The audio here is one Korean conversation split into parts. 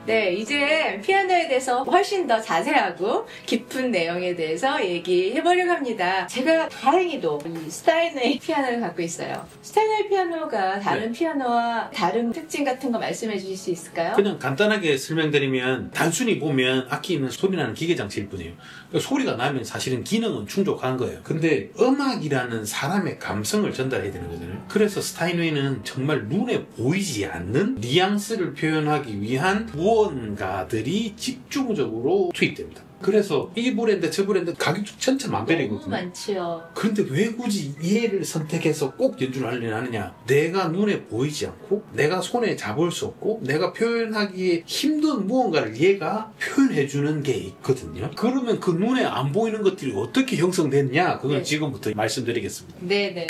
네, 이제 피아노에 대해서 훨씬 더 자세하고 깊은 내용에 대해서 얘기해보려고 합니다. 제가 다행히도 이 스타인웨이 피아노를 갖고 있어요. 스타인웨이 피아노가 다른 피아노와 다른 특징 같은 거 말씀해 주실 수 있을까요? 그냥 간단하게 설명드리면 단순히 보면 악기는 소리나는 기계장치일 뿐이에요. 소리가 나면 사실은 기능은 충족한 거예요. 근데 음악이라는 사람의 감성을 전달해야 되는 거잖아요. 그래서 스타인웨이는 정말 눈에 보이지 않는 뉘앙스를 표현하기 위한 무언가들이 집중적으로 투입됩니다. 그래서 이 브랜드 저 브랜드 가격 천차만별이거든요. 너무 많지요. 그런데 왜 굳이 얘를 선택해서 꼭 연주를 하느냐? 내가 눈에 보이지 않고 내가 손에 잡을 수 없고 내가 표현하기에 힘든 무언가를 얘가 표현해주는 게 있거든요. 그러면 그 눈에 안 보이는 것들이 어떻게 형성됐냐? 그건 지금부터 말씀드리겠습니다. 네네.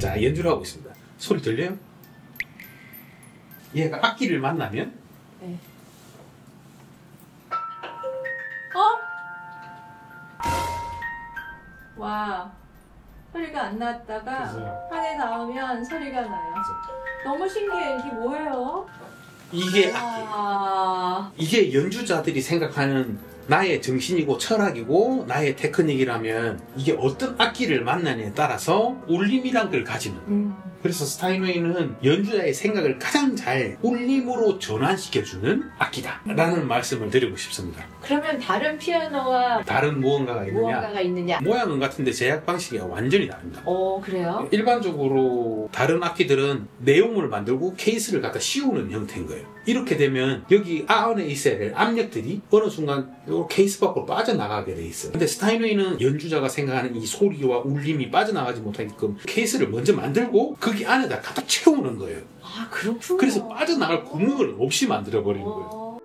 자, 연주를 하고 있습니다. 소리 들려요? 얘가 악기를 만나면 네. 와, 소리가 안 나왔다가 한에 나오면 소리가 나요. 너무 신기해. 이게 뭐예요? 이게 이게 연주자들이 생각하는 나의 정신이고 철학이고 나의 테크닉이라면 이게 어떤 악기를 만나냐에 따라서 울림이란 걸 가지는 그래서 스타인웨이는 연주자의 생각을 가장 잘 울림으로 전환시켜주는 악기다 라는 말씀을 드리고 싶습니다. 그러면 다른 피아노와 다른 무언가가 있느냐? 모양은 같은데 제작 방식이 완전히 다릅니다. 그래요? 일반적으로 다른 악기들은 내용을 만들고 케이스를 갖다 씌우는 형태인 거예요. 이렇게 되면 여기 안에 있어야 될 압력들이 어느 순간 요 케이스 밖으로 빠져나가게 돼 있어요. 근데 스타인웨이는 연주자가 생각하는 이 소리와 울림이 빠져나가지 못하게끔 케이스를 먼저 만들고 거기 안에다 갖다 채우는 거예요. 아, 그렇군요. 그래서 빠져나갈 구멍을 없이 만들어버리는 거예요.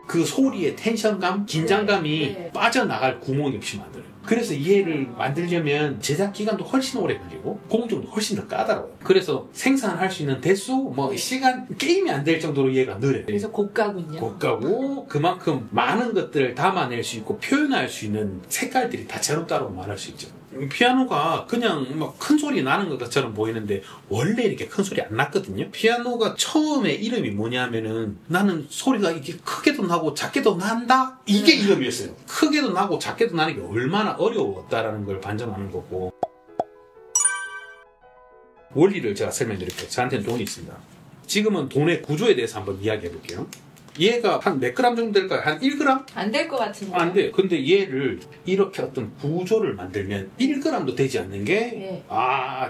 그 소리의 텐션감, 긴장감이 빠져나갈 구멍이 없이 만들어요. 그래서 얘를 만들려면 제작 기간도 훨씬 오래 걸리고 공정도 훨씬 더 까다로워요. 그래서 생산할 수 있는 대수, 시간, 게임이 안 될 정도로 얘가 느려요. 그래서 고가군요. 고가고 그만큼 많은 것들을 담아낼 수 있고 표현할 수 있는 색깔들이 다채롭다고 말할 수 있죠. 피아노가 그냥 큰 소리 나는 것처럼 보이는데 원래 이렇게 큰 소리 안 났거든요. 피아노가 처음에 이름이 뭐냐면은 나는 소리가 이렇게 크게도 나고 작게도 난다? 이게 이름이었어요. 크게도 나고 작게도 나는 게 얼마나 어려웠다라는 걸 반증하는 거고. 원리를 제가 설명드릴게요. 저한테는 돈이 있습니다. 지금은 돈의 구조에 대해서 한번 이야기해 볼게요. 얘가 한 몇 그램 정도 될까요? 한 1g? 안 될 것 같은데. 안 돼. 근데 얘를 이렇게 어떤 구조를 만들면 1g도 되지 않는 게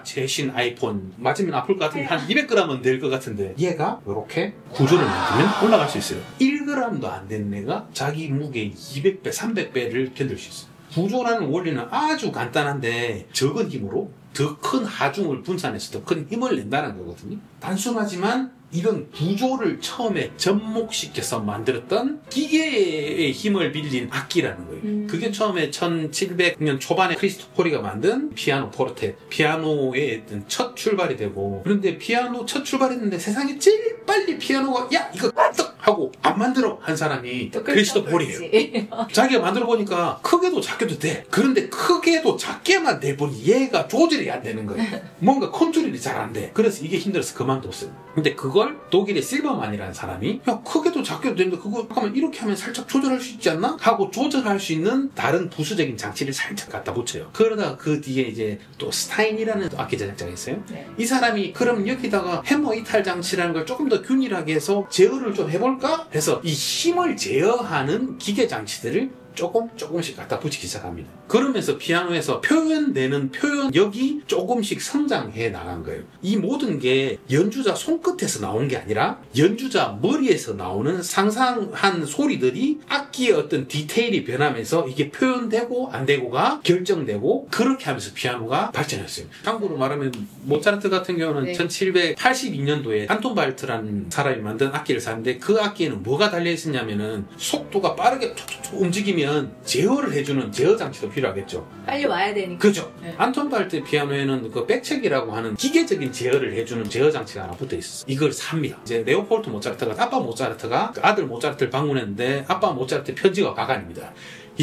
최신 아이폰 맞으면 아플 것 같은데 한 200g은 될 것 같은데 얘가 이렇게 구조를 만들면 올라갈 수 있어요. 1g도 안 된 애가 자기 무게 200배, 300배를 견딜 수 있어요. 구조라는 원리는 아주 간단한데 적은 힘으로 더 큰 하중을 분산해서 더 큰 힘을 낸다는 거거든요. 단순하지만 이런 구조를 처음에 접목시켜서 만들었던 기계의 힘을 빌린 악기라는 거예요. 그게 처음에 1700년 초반에 크리스토포리가 만든 피아노 포르테, 피아노의 첫 출발이 되고, 그런데 피아노 첫 출발했는데 세상에 제일 빨리 피아노가 이거 떡 하고 안 만들어 한 사람이 크리스토포리예요. 자기가 만들어 보니까 크게도 작게도 돼. 그런데 크게도 작게만 돼 보니 얘가 조절이 안 되는 거예요. 뭔가 컨트롤이 잘 안 돼. 그래서 이게 힘들어서 그만뒀어요. 근데 그걸 독일의 실버만이라는 사람이 크게도 작게도 되는데 그거 잠깐만 이렇게 하면 살짝 조절할 수 있지 않나? 하고 조절할 수 있는 다른 부수적인 장치를 살짝 갖다 붙여요. 그러다가 그 뒤에 이제 또 스타인이라는 악기 제작자가 있어요. 이 사람이 그럼 여기다가 해머 이탈 장치라는 걸 조금 더 균일하게 해서 제어를 좀 해볼까? 해서 이 힘을 제어하는 기계 장치들을 조금씩 갖다 붙이기 시작합니다. 그러면서 피아노에서 표현되는 표현력이 조금씩 성장해 나간 거예요. 이 모든 게 연주자 손끝에서 나온 게 아니라 연주자 머리에서 나오는 상상한 소리들이 악기의 어떤 디테일이 변하면서 이게 표현되고 안 되고가 결정되고 그렇게 하면서 피아노가 발전했어요. 참고로 말하면 모차르트 같은 경우는 1782년도에 안톤 발트라는 사람이 만든 악기를 샀는데 그 악기에는 뭐가 달려있었냐면은 속도가 빠르게 툭툭툭 움직이면 제어를 해주는 제어 장치도 필요하겠죠. 빨리 와야 되니까. 그죠. 안톤 발트 피아노에는 그 백책이라고 하는 기계적인 제어를 해주는 제어 장치가 하나 붙어 있었어. 이걸 삽니다. 이제 레오폴트 모차르트가 아빠 모차르트가 그 아들 모차르트를 방문했는데 아빠 모차르트 편지가 가관입니다.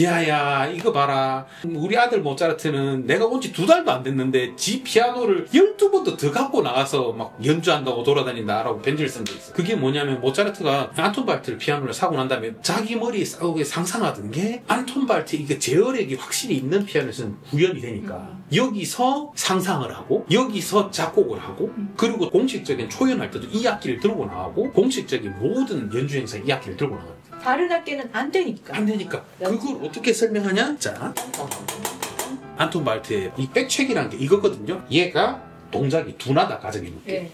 야야 이거 봐라, 우리 아들 모차르트는 내가 온 지 2달도 안 됐는데 지 피아노를 12번도 더 갖고 나가서 막 연주한다고 돌아다닌다라고 편지를 쓴 게 있어. 그게 뭐냐면 모차르트가 안톤 발트를 피아노를 사고 난 다음에 자기 머리에 싸우게 상상하던 게 안톤 발트 이게 제어력이 확실히 있는 피아노에서는 구현이 되니까 여기서 상상을 하고 여기서 작곡을 하고 그리고 공식적인 초연할 때도 이 악기를 들고 나가고 공식적인 모든 연주 행사에 이 악기를 들고 나가요. 다른 악기는 안 되니까. 안 되니까. 그걸 어떻게 설명하냐? 자, 안톤 발트의 이 백책이라는 게 이거거든요. 얘가 동작이 둔하다 가정해 놓을게. 네.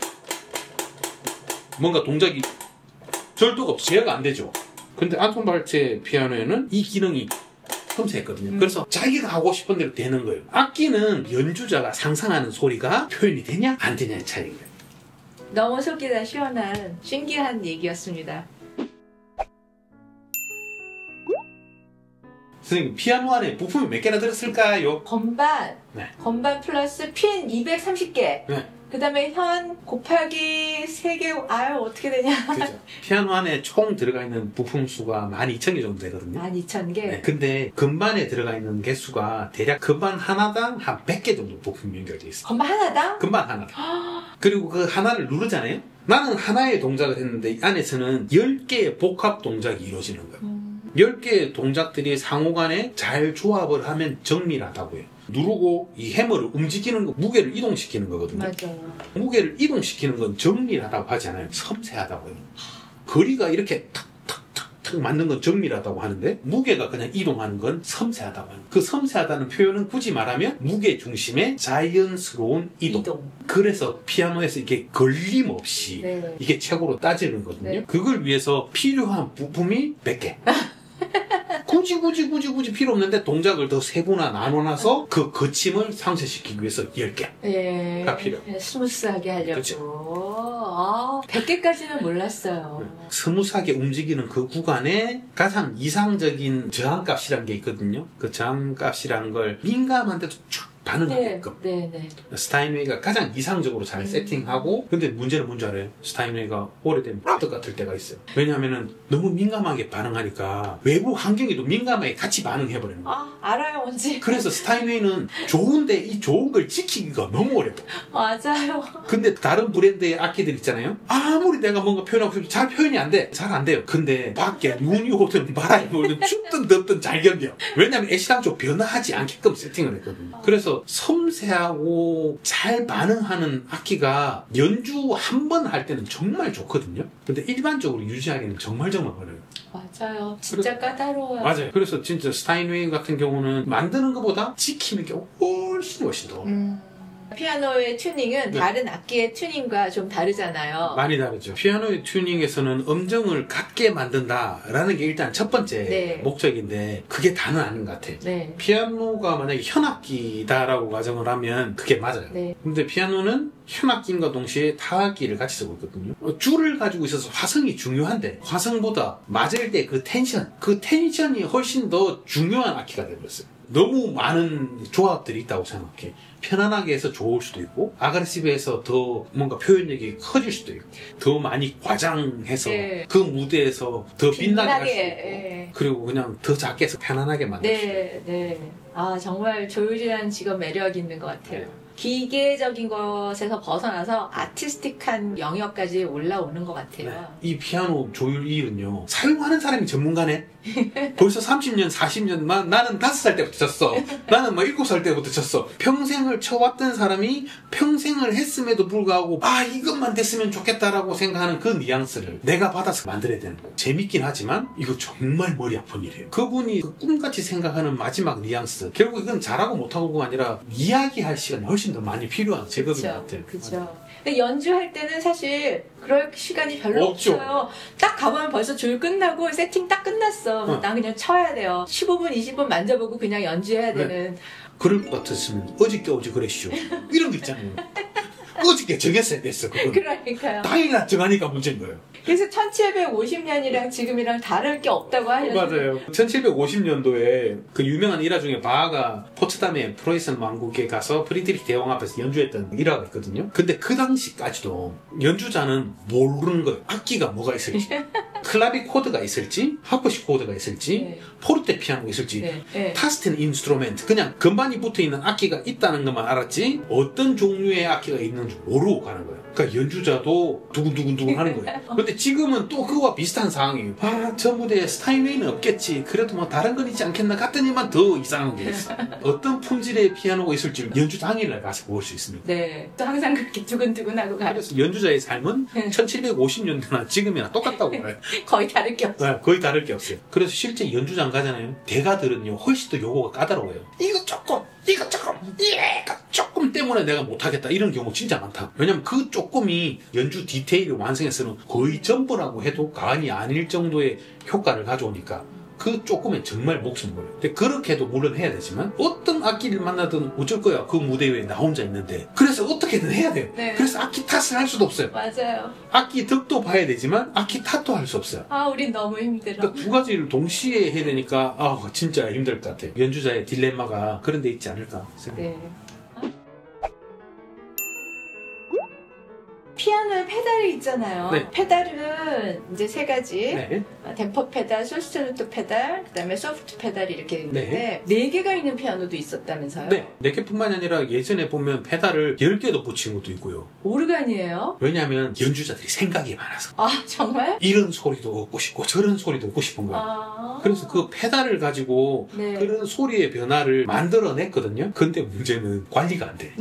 뭔가 동작이 절도가 없어. 제어가 안 되죠. 근데 안톤 발트의 피아노에는 이 기능이 섬세했거든요. 그래서 자기가 하고 싶은 대로 되는 거예요. 악기는 연주자가 상상하는 소리가 표현이 되냐 안 되냐의 차이인 거예요. 너무 속이 다 시원한 신기한 얘기였습니다. 선생님, 피아노 안에 부품이 몇 개나 들었을까요? 건반, 네. 건반 플러스 핀 230개. 네. 그 다음에 현 곱하기 3개, 아유, 어떻게 되냐. 그렇죠. 피아노 안에 총 들어가 있는 부품 수가 12,000개 정도 되거든요. 12,000개? 네. 근데 건반에 들어가 있는 개수가 대략 건반 하나당 한 100개 정도 부품이 연결되어 있어요. 건반 하나당? 건반 하나당. 그리고 그 하나를 누르잖아요? 나는 하나의 동작을 했는데 이 안에서는 10개의 복합 동작이 이루어지는 거예요. 10개의 동작들이 상호간에 잘 조합을 하면 정밀하다고 해요. 누르고 이 해머를 움직이는 거, 무게를 이동시키는 거거든요. 맞아요. 무게를 이동시키는 건 정밀하다고 하지 않아요. 섬세하다고 해요. 거리가 이렇게 탁탁탁탁 맞는 건 정밀하다고 하는데 무게가 그냥 이동하는 건 섬세하다고 해요. 그 섬세하다는 표현은 굳이 말하면 무게 중심의 자연스러운 이동. 그래서 피아노에서 이게 걸림없이 네. 이게 최고로 따지는 거거든요. 네. 그걸 위해서 필요한 부품이 100개. 굳이 필요 없는데 동작을 더 세분화 나눠놔서 그 거침을 상쇄시키기 위해서 10개. 예. 가 필요. 스무스하게 하려고. 그쵸. 아, 100개까지는 몰랐어요. 스무스하게 움직이는 그 구간에 가장 이상적인 저항값이라는 게 있거든요. 그 저항값이라는 걸 민감한데도 쭉 반응하게끔. 네. 스타인웨이가 가장 이상적으로 잘 세팅하고, 근데 문제는 뭔지 알아요? 스타인웨이가 오래되면 뚝 같을 때가 있어요. 왜냐하면 너무 민감하게 반응하니까 외부 환경에도 민감하게 같이 반응해버리는 거예요. 아, 알아요, 뭔지. 그래서 스타인웨이는 좋은데 이 좋은 걸 지키기가 너무 어려워. 맞아요. 근데 다른 브랜드의 악기들 있잖아요. 아무리 내가 뭔가 표현하고 싶어도 잘 표현이 안 돼. 잘 안 돼요. 근데 밖에 눈이 오든 바람이 오든 춥든 덥든 잘 견뎌. 왜냐하면 애시당초 변화하지 않게끔 세팅을 했거든요. 그래서 섬세하고 잘 반응하는 악기가 연주 한 번 할 때는 정말 좋거든요. 근데 일반적으로 유지하기는 정말 어려워요. 맞아요. 진짜 까다로워요. 맞아요. 그래서 진짜 스타인웨이 같은 경우는 만드는 것보다 지키는 게 훨씬 더. 피아노의 튜닝은 네. 다른 악기의 튜닝과 좀 다르잖아요. 많이 다르죠. 피아노의 튜닝에서는 음정을 같게 만든다라는 게 일단 첫 번째 네. 목적인데 그게 다는 아닌 것 같아요. 네. 피아노가 만약에 현악기다라고 가정을 하면 그게 맞아요. 네. 근데 피아노는 현악기인과 동시에 타악기를 같이 쓰고 있거든요. 줄을 가지고 있어서 화성이 중요한데 화성보다 맞을 때 그 텐션이 훨씬 더 중요한 악기가 되어버렸어요. 너무 많은 조합들이 있다고 생각해. 편안하게 해서 좋을 수도 있고 아그레시브해서 더 뭔가 표현력이 커질 수도 있고 더 많이 과장해서 네. 그 무대에서 더 빛나게 할 수도 있고 네. 그리고 그냥 더 작게 해서 편안하게 만들 수도 있고. 네. 아, 정말 조율이라는 직업 매력 있는 것 같아요. 네. 기계적인 것에서 벗어나서 아티스틱한 영역까지 올라오는 것 같아요. 네. 이 피아노 조율 일은요 사용하는 사람이 전문가네. 벌써 30년 40년 나는 5살 때부터 쳤어. 나는 7살 때부터 쳤어. 평생을 쳐왔던 사람이 평생을 했음에도 불구하고 이것만 됐으면 좋겠다라고 생각하는 그 뉘앙스를 내가 받아서 만들어야 되는 거예요. 재밌긴 하지만 이거 정말 머리 아픈 일이에요. 그분이 그 꿈같이 생각하는 마지막 뉘앙스, 결국 이건 잘하고 못하고가 아니라 이야기할 시간이 훨씬 더 많이 필요한 제거인 것 같아요. 그렇죠. 근데 연주할 때는 사실 그럴 시간이 별로 없죠. 없어요. 딱 가보면 벌써 줄 끝나고 세팅 딱 끝났어. 난 그냥 쳐야 돼요. 15분, 20분 만져보고 그냥 연주해야 되는. 그럴 것 같았으면 어저께 오지 그랬쇼. 이런 거 있잖아요. 어저께 정했어야 됐어. 그건. 그러니까요. 당일날 정하니까 문제인 거예요. 그래서 1750년이랑 지금이랑 다를 게 없다고 하셨어요. 맞아요. 1750년도에 그 유명한 일화 중에 바하가 포츠담의 프로이센 왕국에 가서 프리드리히 대왕 앞에서 연주했던 일화가 있거든요. 근데 그 당시까지도 연주자는 모르는 거예요. 악기가 뭐가 있을지. 클라비 코드가 있을지, 하프시 코드가 있을지, 네. 포르테 피아노가 있을지, 네. 네. 타스텐 인스트루멘트, 그냥 건반이 붙어있는 악기가 있다는 것만 알았지 어떤 종류의 악기가 있는지 모르고 가는 거예요. 그러니까 연주자도 두근두근두근 하는 거예요. 근데 지금은 또 그거와 비슷한 상황이에요. 아, 저 무대에 스타인웨이는 없겠지. 그래도 뭐 다른 건 있지 않겠나 갔더니만 더 이상한 게 있어. 어떤 품질의 피아노가 있을지 연주 당일날 가서 볼 수 있습니다. 네. 또 항상 그렇게 두근두근하고 가요. 그래서 연주자의 삶은 1750년대나 지금이나 똑같다고 봐요. 거의 다를 게 없어요. 네, 거의 다를 게 없어요. 그래서 실제 연주장 가잖아요. 대가들은요 훨씬 더 요구가 까다로워요. 이거 조금 때문에 내가 못하겠다 이런 경우 진짜 많다. 왜냐면 그 조금이 연주 디테일을 완성해서는 거의 전부라고 해도 과언이 아닐 정도의 효과를 가져오니까 그 조금에 정말 목숨 걸려요. 근데 그렇게도 물론 해야 되지만 어떤 악기를 만나든 어쩔 거야. 그 무대 위에 나 혼자 있는데. 그래서 어떻게든 해야 돼요. 네. 그래서 악기 탓을 할 수도 없어요. 맞아요. 악기 덕도 봐야 되지만 악기 탓도 할 수 없어요. 아, 우린 너무 힘들어. 그러니까 두 가지를 동시에 해야 되니까 진짜 힘들 것 같아요. 연주자의 딜레마가 그런 데 있지 않을까 생각해요. 네. 피아노에 페달이 있잖아요. 네. 페달은 이제 세 가지. 네. 댐퍼 페달, 솔스토노토 페달, 그다음에 소프트 페달이 이렇게 있는데 네 개가 있는 피아노도 있었다면서요? 네. 4개뿐만이 아니라 예전에 보면 페달을 10개도 붙인 것도 있고요. 오르간이에요? 왜냐하면 연주자들이 생각이 많아서 아, 정말? 이런 소리도 얻고 싶고 저런 소리도 얻고 싶은 거예요. 아. 그래서 그 페달을 가지고 네. 그런 소리의 변화를 만들어냈거든요. 근데 문제는 관리가 안 돼.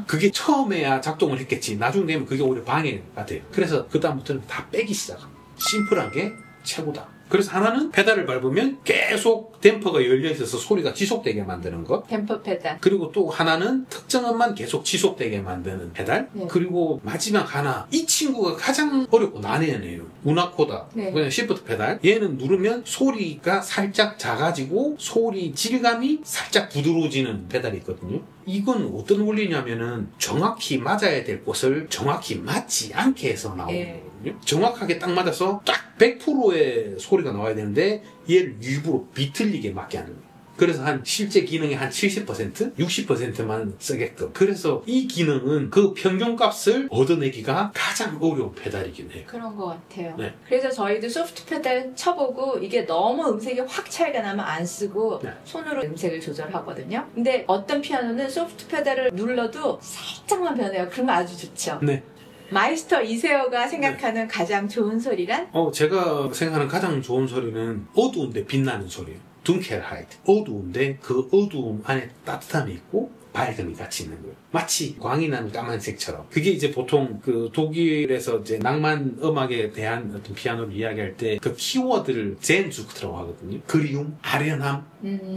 그게 처음에야 작동을 했겠지. 나중 되면 그게 오히려 방해가 돼요. 그래서 그 다음부터는 다 빼기 시작합니다. 심플하게 최고다. 그래서 하나는 페달을 밟으면 계속 댐퍼가 열려있어서 소리가 지속되게 만드는 것. 댐퍼 페달. 그리고 또 하나는 특정음만 계속 지속되게 만드는 페달. 네. 그리고 마지막 하나. 이 친구가 가장 어렵고 난해한 애예요. 우나코다. 네. 그냥 시프트 페달. 얘는 누르면 소리가 살짝 작아지고 소리 질감이 살짝 부드러워지는 페달이 있거든요. 이건 어떤 원리냐면은 정확히 맞아야 될 곳을 정확히 맞지 않게 해서 나오는 네. 거거든요. 정확하게 딱 맞아서 딱 100%의 소리가 나와야 되는데 얘를 일부러 비틀리게 맞게 하는 거예요. 그래서 실제 기능의 한 70%, 60%만 쓰게끔. 그래서 이 기능은 그 평균값을 얻어내기가 가장 어려운 페달이긴 해요. 그런 것 같아요. 네. 그래서 저희도 소프트 페달 쳐보고 이게 너무 음색이 확 차이가 나면 안 쓰고 네. 손으로 음색을 조절하거든요. 근데 어떤 피아노는 소프트 페달을 눌러도 살짝만 변해요. 그러면 아주 좋죠. 네. 마이스터 이세호가 생각하는 가장 좋은 소리란? 제가 생각하는 가장 좋은 소리는 어두운데 빛나는 소리예요. 둥켈하이트. 어두운데 그 어두움 안에 따뜻함이 있고 밝음이 같이 있는 거예요. 마치 광이 나는 까만색처럼. 그게 이제 보통 그 독일에서 이제 낭만 음악에 대한 어떤 피아노를 이야기할 때 그 키워드를 젠주크라고 하거든요. 그리움, 아련함,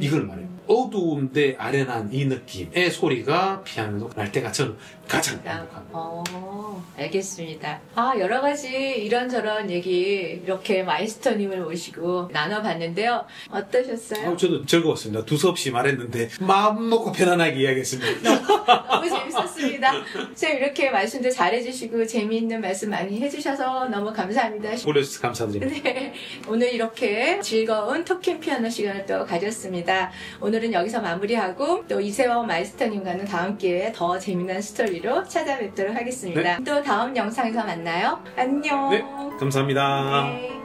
이걸 말해요. 어두운데 아련한 이 느낌의 소리가 피아노로 날 때가 저는 가장 행복합니다. 알겠습니다. 여러 가지 이런저런 얘기 이렇게 마이스터님을 모시고 나눠봤는데요. 어떠셨어요? 저도 즐거웠습니다. 두서없이 말했는데 마음 놓고 편안하게 이야기했습니다. 너무 재밌었습니다. 선생님 이렇게 말씀도 잘해주시고 재미있는 말씀 많이 해주셔서 너무 감사합니다. 불러주셔서 감사드립니다. 네, 오늘 이렇게 즐거운 토킹 피아노 시간을 또 가졌습니다. 오늘은 여기서 마무리하고 또 이세호 마이스터님과는 다음 기회에 더 재미난 스토리로 찾아뵙도록 하겠습니다. 네. 또 다음 영상에서 만나요. 안녕. 네, 감사합니다. 네.